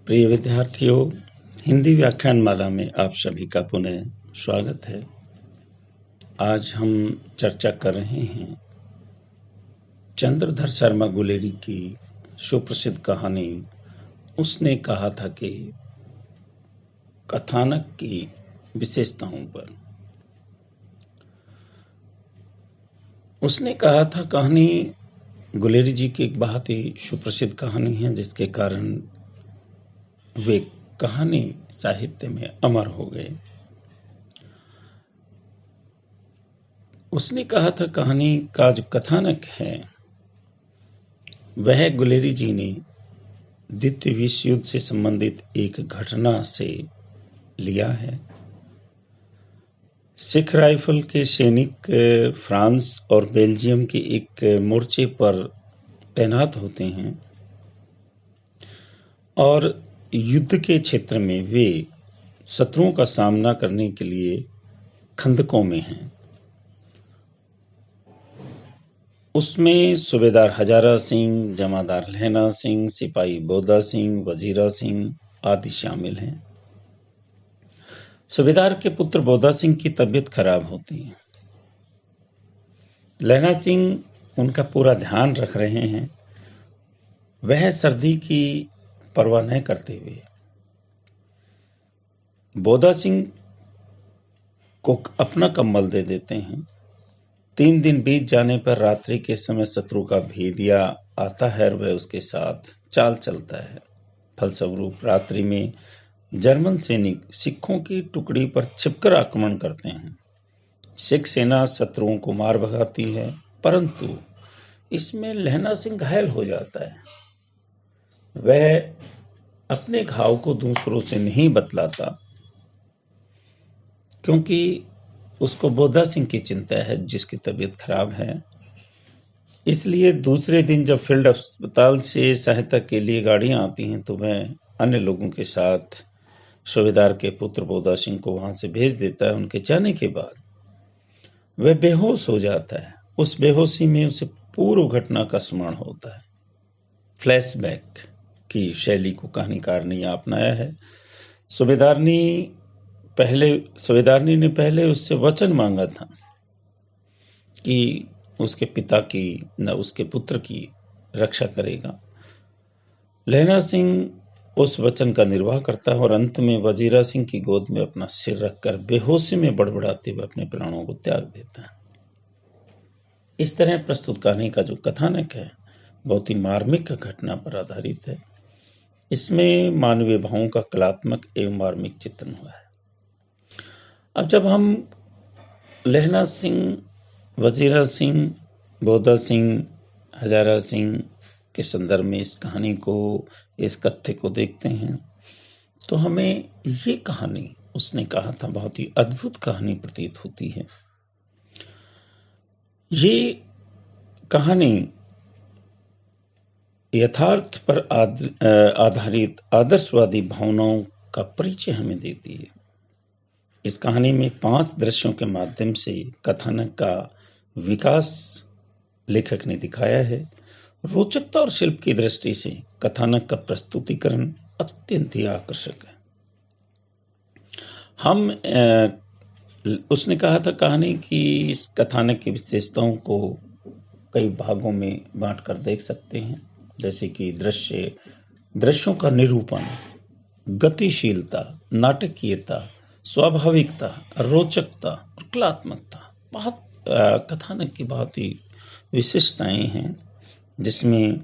प्रिय विद्यार्थियों, हिंदी व्याख्यान माला में आप सभी का पुनः स्वागत है। आज हम चर्चा कर रहे हैं चंद्रधर शर्मा गुलेरी की सुप्रसिद्ध कहानी उसने कहा था कि कथानक की विशेषताओं पर। उसने कहा था कहानी गुलेरी जी की एक बहुत ही सुप्रसिद्ध कहानी है, जिसके कारण वे कहानी साहित्य में अमर हो गए। उसने कहा था कहानी का जो कथानक है वह गुलेरी जी ने द्वितीय विश्व युद्ध से संबंधित एक घटना से लिया है। सिख राइफल के सैनिक फ्रांस और बेल्जियम के एक मोर्चे पर तैनात होते हैं और युद्ध के क्षेत्र में वे शत्रुओं का सामना करने के लिए खंदकों में हैं। उसमें सूबेदार हजारा सिंह, जमादार लहना सिंह, सिपाही बोदा सिंह, वजीरा सिंह आदि शामिल हैं। सूबेदार के पुत्र बोदा सिंह की तबीयत खराब होती है। लहना सिंह उनका पूरा ध्यान रख रहे हैं। वह सर्दी की परवाह न करते हुए बोदा सिंह को अपना कंबल दे देते हैं। 3 दिन बीत जाने पर रात्रि के समय शत्रु का भेदिया आता है और वह उसके साथ चाल चलता है। फलस्वरूप रात्रि में जर्मन सैनिक सिखों की टुकड़ी पर छिपकर आक्रमण करते हैं। सिख सेना शत्रुओं को मार भगाती है, परंतु इसमें लहना सिंह घायल हो जाता है। वह अपने घाव को दूसरों से नहीं बतलाता, क्योंकि उसको बोधा सिंह की चिंता है जिसकी तबीयत खराब है। इसलिए दूसरे दिन जब फील्ड अस्पताल से सहायता के लिए गाड़ियां आती हैं तो वह अन्य लोगों के साथ सूबेदार के पुत्र बोदा सिंह को वहां से भेज देता है। उनके जाने के बाद वह बेहोश हो जाता है। उस बेहोशी में उसे पूर्व घटना का स्मरण होता है। फ्लैशबैक की शैली को कहानीकार ने अपनाया है। सूबेदारनी ने पहले उससे वचन मांगा था कि उसके पिता की न उसके पुत्र की रक्षा करेगा। लहना सिंह उस वचन का निर्वाह करता है और अंत में वजीरा सिंह की गोद में अपना सिर रखकर बेहोशी में बड़बड़ाते हुए अपने प्राणों को त्याग देता है। इस तरह प्रस्तुत कहानी का जो कथानक है बहुत ही मार्मिक घटना पर आधारित है। इसमें मानवीय भावों का कलात्मक एवं मार्मिक चित्रण हुआ है। अब जब हम लहना सिंह, वजीरा सिंह, बोदा सिंह, हजारा सिंह के संदर्भ में इस कहानी को, इस कथ्य को देखते हैं तो हमें ये कहानी उसने कहा था बहुत ही अद्भुत कहानी प्रतीत होती है। ये कहानी यथार्थ पर आधारित आदर्शवादी भावनाओं का परिचय हमें देती है। इस कहानी में 5 दृश्यों के माध्यम से कथानक का विकास लेखक ने दिखाया है। रोचकता और शिल्प की दृष्टि से कथानक का प्रस्तुतिकरण अत्यंत ही आकर्षक है। उसने कहा था कहानी की इस कथानक की विशेषताओं को कई भागों में बांटकर देख सकते हैं, जैसे कि दृश्यों का निरूपण, गतिशीलता, नाटकीयता, स्वाभाविकता, रोचकता और कलात्मकता। बहुत कथानक की बहुत ही विशिष्टताएं हैं, जिसमें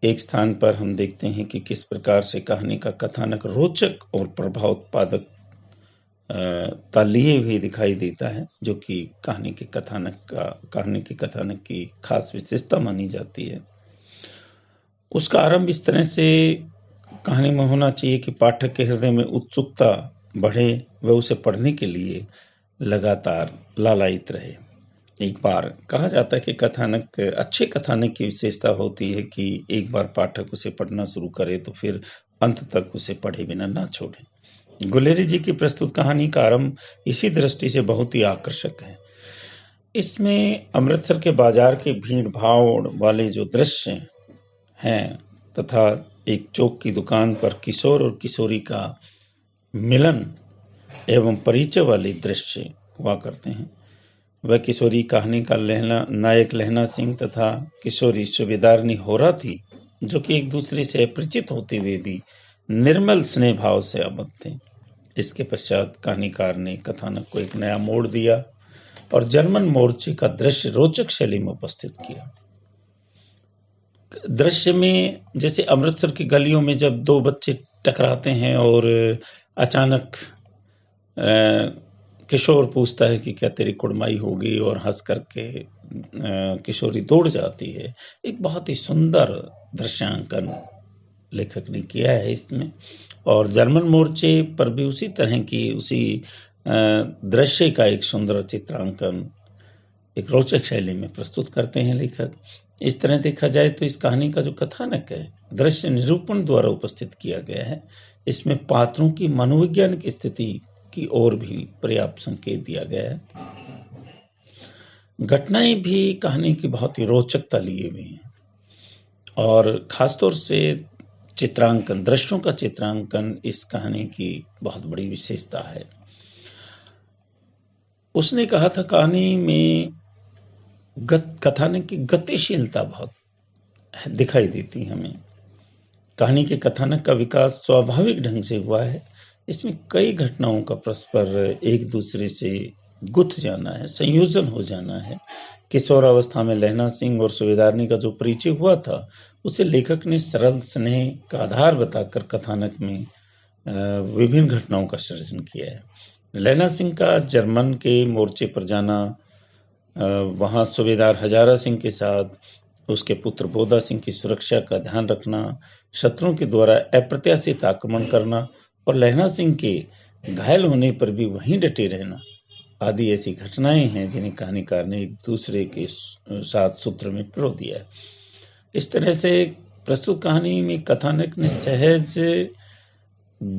एक स्थान पर हम देखते हैं कि किस प्रकार से कहानी का कथानक रोचक और प्रभाव उत्पादक लिए हुए दिखाई देता है, जो कि कहानी के कथानक की खास विशेषता मानी जाती है। उसका आरंभ इस तरह से कहानी में होना चाहिए कि पाठक के हृदय में उत्सुकता बढ़े, वह उसे पढ़ने के लिए लगातार लालायित रहे। एक बार कहा जाता है कि अच्छे कथानक की विशेषता होती है कि एक बार पाठक उसे पढ़ना शुरू करे तो फिर अंत तक उसे पढ़े बिना ना छोड़े। गुलेरी जी की प्रस्तुत कहानी का आरंभ इसी दृष्टि से बहुत ही आकर्षक है। इसमें अमृतसर के बाजार के भीड़ भाड़ वाले जो दृश्य हैं तथा एक चौक की दुकान पर किशोर और किशोरी का मिलन एवं परिचय वाले दृश्य हुआ करते हैं। वह किशोरी कहानी का नायक लहना सिंह तथा किशोरी सूबेदारनी होरा थी, जो कि एक दूसरे से अपरिचित होते हुए भी निर्मल स्नेह भाव से आबद्ध थे। इसके पश्चात कहानीकार ने कथानक को एक नया मोड़ दिया और जर्मन मोर्चे का दृश्य रोचक शैली में उपस्थित किया। दृश्य में जैसे अमृतसर की गलियों में जब दो बच्चे टकराते हैं और अचानक किशोर पूछता है कि क्या तेरी कुड़माई होगी, और हंस करके किशोरी दौड़ जाती है। एक बहुत ही सुंदर दृश्यांकन लेखक ने किया है इसमें, और जर्मन मोर्चे पर भी उसी तरह की उसी दृश्य का एक सुंदर चित्रांकन एक रोचक शैली में प्रस्तुत करते हैं लेखक। इस तरह देखा जाए तो इस कहानी का जो कथानक है दृश्य निरूपण द्वारा उपस्थित किया गया है। इसमें पात्रों की मनोवैज्ञानिक स्थिति की ओर भी पर्याप्त संकेत दिया गया है। घटनाएं भी कहानी की बहुत ही रोचकता लिए हुई हैं, और खासतौर से चित्रांकन, दृश्यों का चित्रांकन इस कहानी की बहुत बड़ी विशेषता है। उसने कहा था कहानी में कथानक की गतिशीलता बहुत दिखाई देती है हमें। कहानी के कथानक का विकास स्वाभाविक ढंग से हुआ है। इसमें कई घटनाओं का परस्पर एक दूसरे से गुथ जाना है, संयोजन हो जाना है। किशोरावस्था में लहना सिंह और सूबेदारनी का जो परिचय हुआ था, उसे लेखक ने सरल स्नेह का आधार बताकर कथानक में विभिन्न घटनाओं का सृजन किया है। लहना सिंह का जर्मन के मोर्चे पर जाना, वहाँ सूबेदार हजारा सिंह के साथ उसके पुत्र बोदा सिंह की सुरक्षा का ध्यान रखना, शत्रुओं के द्वारा अप्रत्याशित आक्रमण करना और लहना सिंह के घायल होने पर भी वहीं डटे रहना आदि ऐसी घटनाएं हैं जिन्हें कहानीकार ने एक दूसरे के साथ सूत्र में पिरो दिया है। इस तरह से प्रस्तुत कहानी में कथानक में सहज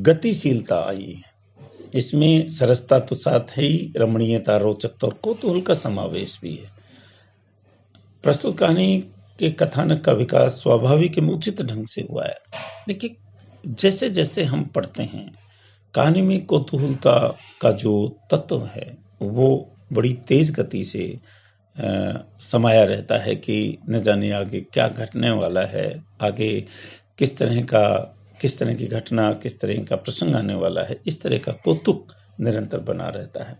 गतिशीलता आई है। इसमें सरसता तो साथ ही रमणीयता, रोचकता और कौतूहल का समावेश भी है। प्रस्तुत कहानी के कथानक का विकास स्वाभाविक एवं उचित ढंग से हुआ है। देखिए, जैसे जैसे हम पढ़ते हैं कहानी में कौतूहलता का जो तत्व है वो बड़ी तेज गति से समाया रहता है कि न जाने आगे क्या घटने वाला है, आगे किस तरह की घटना, किस तरह का प्रसंग आने वाला है। इस तरह का कौतुक निरंतर बना रहता है,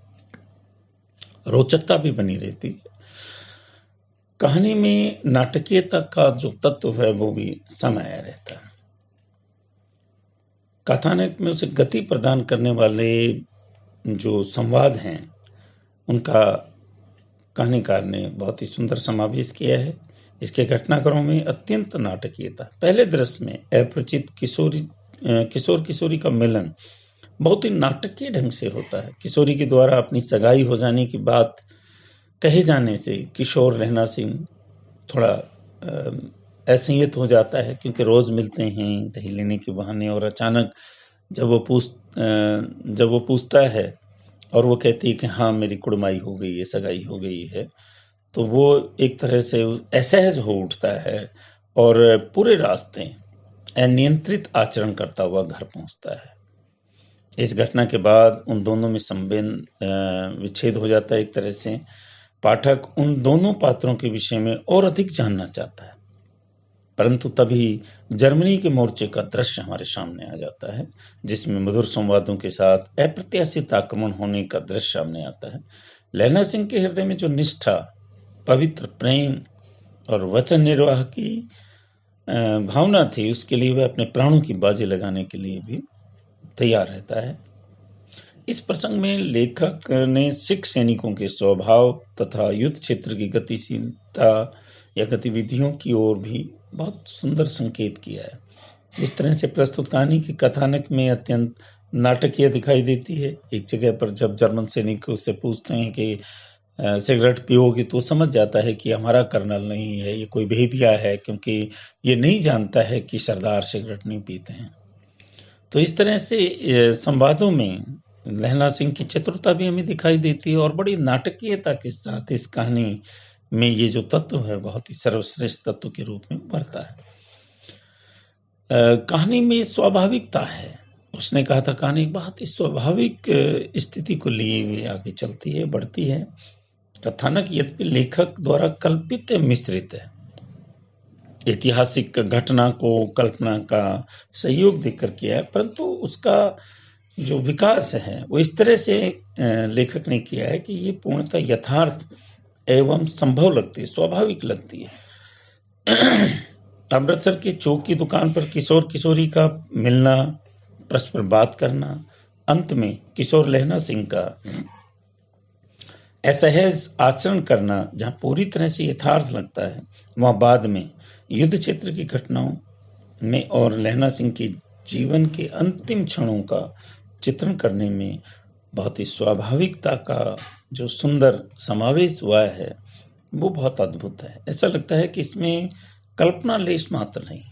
रोचकता भी बनी रहती है। कहानी में नाटकीयता का जो तत्व है वो भी समाया रहता है। कथानक में उसे गति प्रदान करने वाले जो संवाद हैं उनका कहानीकार ने बहुत ही सुंदर समावेश किया है। इसके घटनाक्रमों में अत्यंत नाटकीयता, पहले दृश्य में अपरिचित किशोर किशोरी का मिलन बहुत ही नाटकीय ढंग से होता है। किशोरी के द्वारा अपनी सगाई हो जाने की बात कहे जाने से किशोर लहना सिंह थोड़ा असंयत हो जाता है, क्योंकि रोज मिलते हैं दही लेने के बहाने, और अचानक जब वो पूछता है और वो कहती है कि हाँ मेरी कुड़माई हो गई है, सगाई हो गई है, तो वो एक तरह से असहज हो उठता है और पूरे रास्ते अनियंत्रित आचरण करता हुआ घर पहुंचता है। इस घटना के बाद उन दोनों में संबंध विच्छेद हो जाता है। एक तरह से पाठक उन दोनों पात्रों के विषय में और अधिक जानना चाहता है, परंतु तभी जर्मनी के मोर्चे का दृश्य हमारे सामने आ जाता है, जिसमें मधुर संवादों के साथ अप्रत्याशित आक्रमण होने का दृश्य सामने आता है। लहना सिंह के हृदय में जो निष्ठा, पवित्र प्रेम और वचन निर्वाह की भावना थी, उसके लिए वह अपने प्राणों की बाजी लगाने के लिए भी तैयार रहता है। इस प्रसंग में लेखक ने सिख सैनिकों के स्वभाव तथा युद्ध क्षेत्र की गतिशीलता या गतिविधियों की ओर भी बहुत सुंदर संकेत किया है। इस तरह से प्रस्तुत कहानी की कथानक में अत्यंत नाटकीय दिखाई देती है। एक जगह पर जब जर्मन सैनिक उससे पूछते हैं कि सिगरेट पियोगे, तो समझ जाता है कि हमारा कर्नल नहीं है, ये कोई भेदिया है, क्योंकि ये नहीं जानता है कि सरदार सिगरेट नहीं पीते हैं। तो इस तरह से संवादों में लहना सिंह की चतुरता भी हमें दिखाई देती है और बड़ी नाटकीयता के साथ इस कहानी में ये जो तत्व है बहुत ही सर्वश्रेष्ठ तत्व के रूप में उभरता है। कहानी में स्वाभाविकता है। उसने कहा था कहानी बहुत ही स्वाभाविक स्थिति को लिए हुए आगे चलती है, बढ़ती है। कथानक यद्यपि लेखक द्वारा कल्पित मिश्रित है, ऐतिहासिक घटना को कल्पना का सहयोग देकर किया है, परंतु उसका जो विकास है वो इस तरह से लेखक ने किया है कि ये पूर्णतः यथार्थ एवं संभव लगती है, स्वाभाविक लगती है। अमृतसर की चौक की दुकान पर किशोर किशोरी का मिलना, परस्पर बात करना, अंत में किशोर लहना सिंह का असहज आचरण करना जहां पूरी तरह से यथार्थ लगता है, वहां बाद में युद्ध क्षेत्र की घटनाओं में और लहना सिंह के जीवन के अंतिम क्षणों का चित्रण करने में बहुत ही स्वाभाविकता का जो सुंदर समावेश हुआ है वो बहुत अद्भुत है। ऐसा लगता है कि इसमें कल्पना लेश मात्र नहीं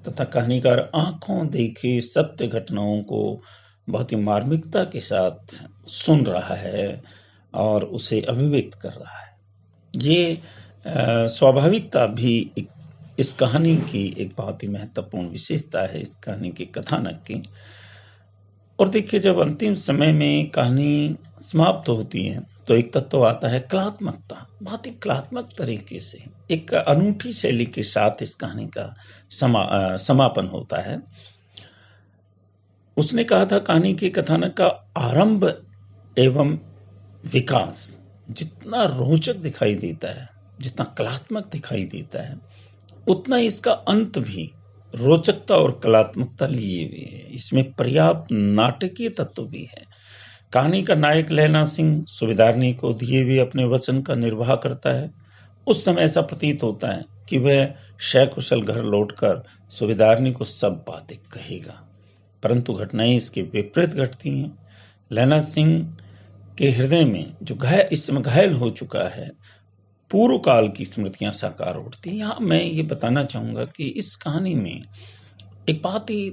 तथा कहानीकार आंखों देखे सत्य घटनाओं को बहुत ही मार्मिकता के साथ सुन रहा है और उसे अभिव्यक्त कर रहा है। ये स्वाभाविकता भी इस कहानी की एक बहुत ही महत्वपूर्ण विशेषता है, इस कहानी के कथानक की। और देखिए, जब अंतिम समय में कहानी समाप्त होती है तो एक तत्व आता है कलात्मकता। बहुत ही कलात्मक तरीके से एक अनूठी शैली के साथ इस कहानी का समापन होता है। उसने कहा था कहानी के कथानक का आरंभ एवं विकास जितना रोचक दिखाई देता है, जितना कलात्मक दिखाई देता है, उतना ही इसका अंत भी रोचकता और कलात्मकता लिए हुए है। इसमें पर्याप्त नाटकीय तत्व भी है। कहानी का नायक लहना सिंह सूबेदारनी को दिए हुए अपने वचन का निर्वाह करता है। उस समय ऐसा प्रतीत होता है कि वह सकुशल घर लौटकर सूबेदारनी को सब बातें कहेगा, परंतु घटनाएं इसके विपरीत घटती हैं। लहना सिंह के हृदय में जो इस समय घायल हो चुका है, पूर्व काल की स्मृतियां साकार उठती हैं। यहाँ मैं ये बताना चाहूंगा कि इस कहानी में एक बहुत ही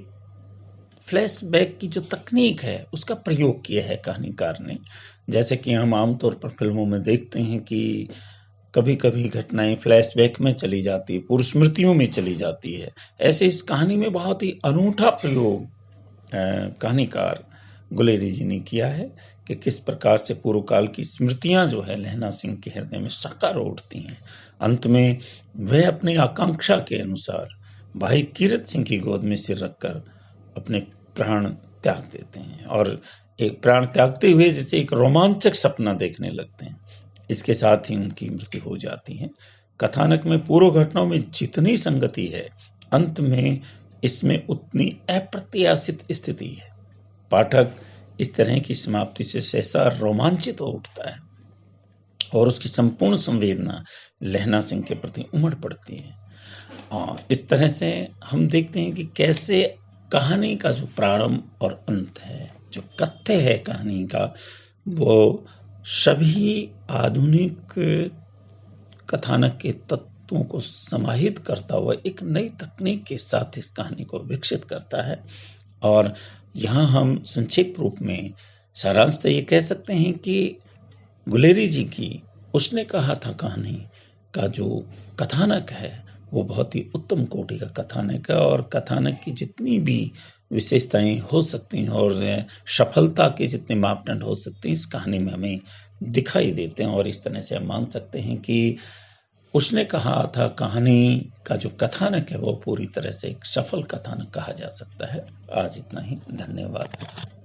फ्लैशबैक की जो तकनीक है उसका प्रयोग किया है कहानीकार ने। जैसे कि हम आमतौर पर फिल्मों में देखते हैं कि कभी कभी घटनाएं फ्लैशबैक में चली जाती है, पूर्व स्मृतियों में चली जाती है। ऐसे इस कहानी में बहुत ही अनूठा प्रयोग कहानीकार गुलेरी जी ने किया है कि किस प्रकार से पूर्व काल की स्मृतियां जो है लहना सिंह के हृदय में साकार उठती हैं। अंत में वह अपनी आकांक्षा के अनुसार भाई कीरत सिंह की गोद में सिर रखकर अपने प्राण त्याग देते हैं और एक प्राण त्यागते हुए जैसे एक रोमांचक सपना देखने लगते हैं। इसके साथ ही उनकी मृत्यु हो जाती है। कथानक में पूर्व घटनाओं में जितनी संगति है, अंत में इसमें उतनी अप्रत्याशित स्थिति है। पाठक इस तरह की समाप्ति से सहसा रोमांचित हो उठता है और उसकी संपूर्ण संवेदना लहना सिंह के प्रति उमड़ पड़ती है। और इस तरह से हम देखते हैं कि कैसे कहानी का जो प्रारंभ और अंत है, जो कथ्य है कहानी का, वो सभी आधुनिक कथानक के तत्वों को समाहित करता हुआ एक नई तकनीक के साथ इस कहानी को विकसित करता है। और यहाँ हम संक्षिप्त रूप में सारांश ये कह सकते हैं कि गुलेरी जी की उसने कहा था कहानी का जो कथानक है वो बहुत ही उत्तम कोटि का कथानक है और कथानक की जितनी भी विशेषताएं हो सकती हैं और सफलता के जितने मापदंड हो सकते हैं इस कहानी में हमें दिखाई देते हैं। और इस तरह से हम मान सकते हैं कि उसने कहा था कहानी का जो कथानक है वो पूरी तरह से एक सफल कथानक कहा जा सकता है। आज इतना ही, धन्यवाद।